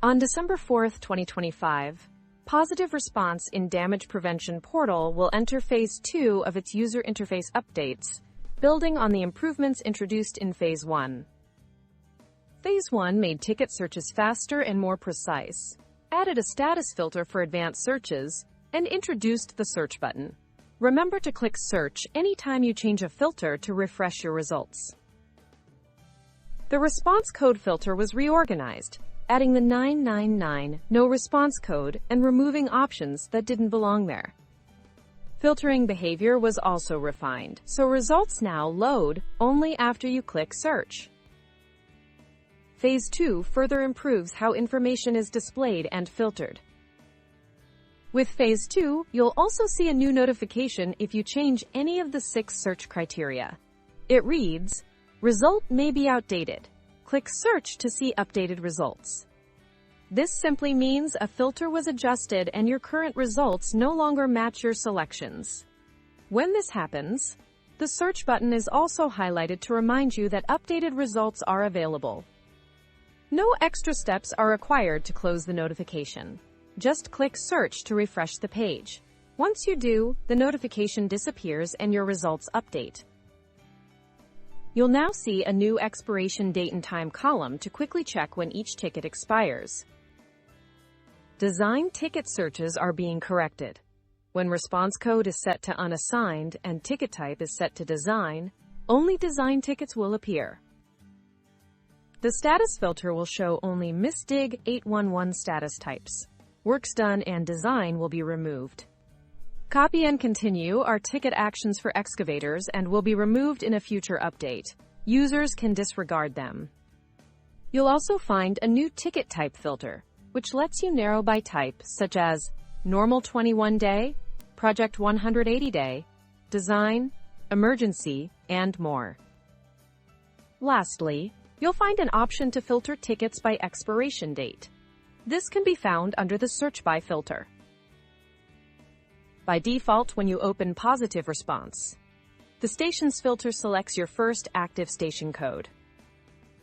On December 4, 2025, Positive Response in Damage Prevention Portal will enter Phase 2 of its user interface updates, building on the improvements introduced in Phase 1. Phase 1 made ticket searches faster and more precise, added a status filter for advanced searches, and introduced the search button. Remember to click Search anytime you change a filter to refresh your results. The response code filter was reorganized, adding the 999 no response code and removing options that didn't belong there. Filtering behavior was also refined, so results now load only after you click Search. Phase 2 further improves how information is displayed and filtered. With Phase 2, you'll also see a new notification if you change any of the 6 search criteria. It reads, "Result may be outdated. Click Search to see updated results." This simply means a filter was adjusted and your current results no longer match your selections. When this happens, the search button is also highlighted to remind you that updated results are available. No extra steps are required to close the notification. Just click Search to refresh the page. Once you do, the notification disappears and your results update. You'll now see a new expiration date and time column to quickly check when each ticket expires. Design ticket searches are being corrected. When response code is set to unassigned and ticket type is set to design, only design tickets will appear. The status filter will show only MISDIG 811 status types. Works done and design will be removed. Copy and continue are ticket actions for excavators and will be removed in a future update. Users can disregard them. You'll also find a new ticket type filter, which lets you narrow by type, such as Normal 21-day, Project 180-day, Design, Emergency, and more. Lastly, you'll find an option to filter tickets by expiration date. This can be found under the Search By filter. By default, when you open Positive Response, the Stations filter selects your first active station code.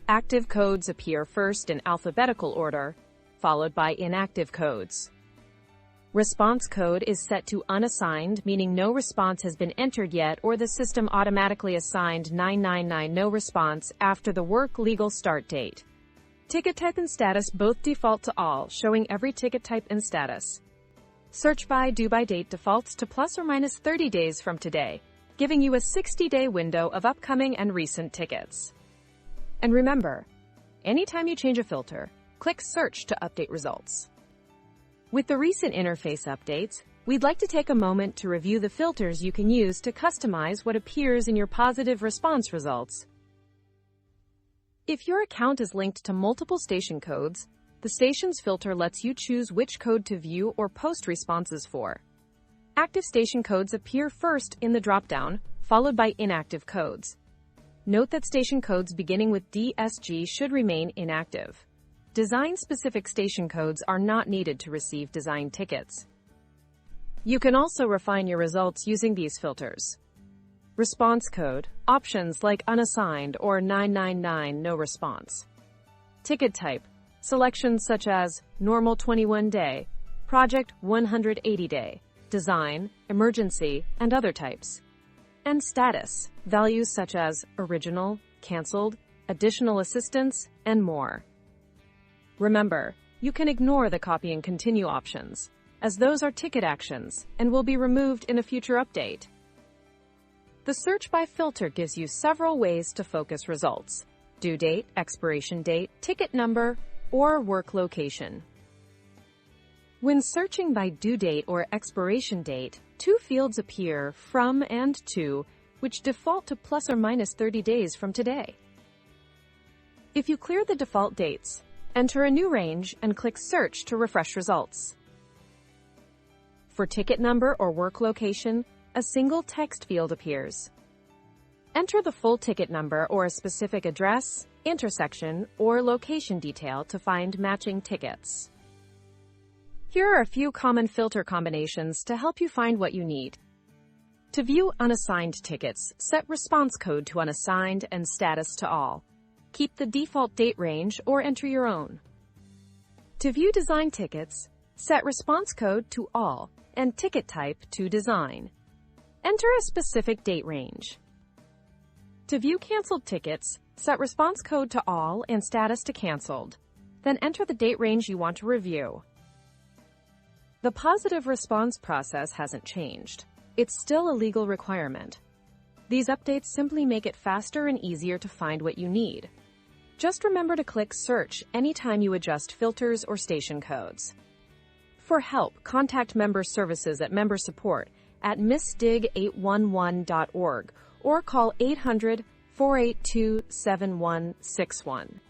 Active codes appear first in alphabetical order, followed by inactive codes. Response code is set to unassigned, meaning no response has been entered yet, or the system automatically assigned 999 no response after the work legal start date. Ticket type and status both default to all, showing every ticket type and status. Search By Due By Date defaults to plus or minus 30 days from today, giving you a 60-day window of upcoming and recent tickets. And remember, anytime you change a filter, click Search to update results. With the recent interface updates, we'd like to take a moment to review the filters you can use to customize what appears in your positive response results. If your account is linked to multiple station codes, the Stations filter lets you choose which code to view or post responses for. Active station codes appear first in the dropdown, followed by inactive codes. Note that station codes beginning with DSG should remain inactive. Design-specific station codes are not needed to receive design tickets. You can also refine your results using these filters. Response code, options like unassigned or 999 no response. Ticket type, selections such as Normal 21-day, Project 180-day, Design, Emergency, and other types. And status, values such as Original, Canceled, Additional Assistance, and more. Remember, you can ignore the Copy and Continue options, as those are ticket actions and will be removed in a future update. The Search By filter gives you several ways to focus results: due date, expiration date, ticket number, or work location. When searching by due date or expiration date, two fields appear, from and to, which default to plus or minus 30 days from today. If you clear the default dates, enter a new range and click Search to refresh results. For ticket number or work location, a single text field appears. Enter the full ticket number or a specific address, intersection, or location detail to find matching tickets. Here are a few common filter combinations to help you find what you need. To view unassigned tickets, set response code to unassigned and status to all. Keep the default date range or enter your own. To view design tickets, set response code to all and ticket type to design. Enter a specific date range. To view canceled tickets, set response code to all and status to canceled. Then enter the date range you want to review. The positive response process hasn't changed. It's still a legal requirement. These updates simply make it faster and easier to find what you need. Just remember to click Search anytime you adjust filters or station codes. For help, contact Member Services at Member Support at missdig811.org or call 800-482-7161.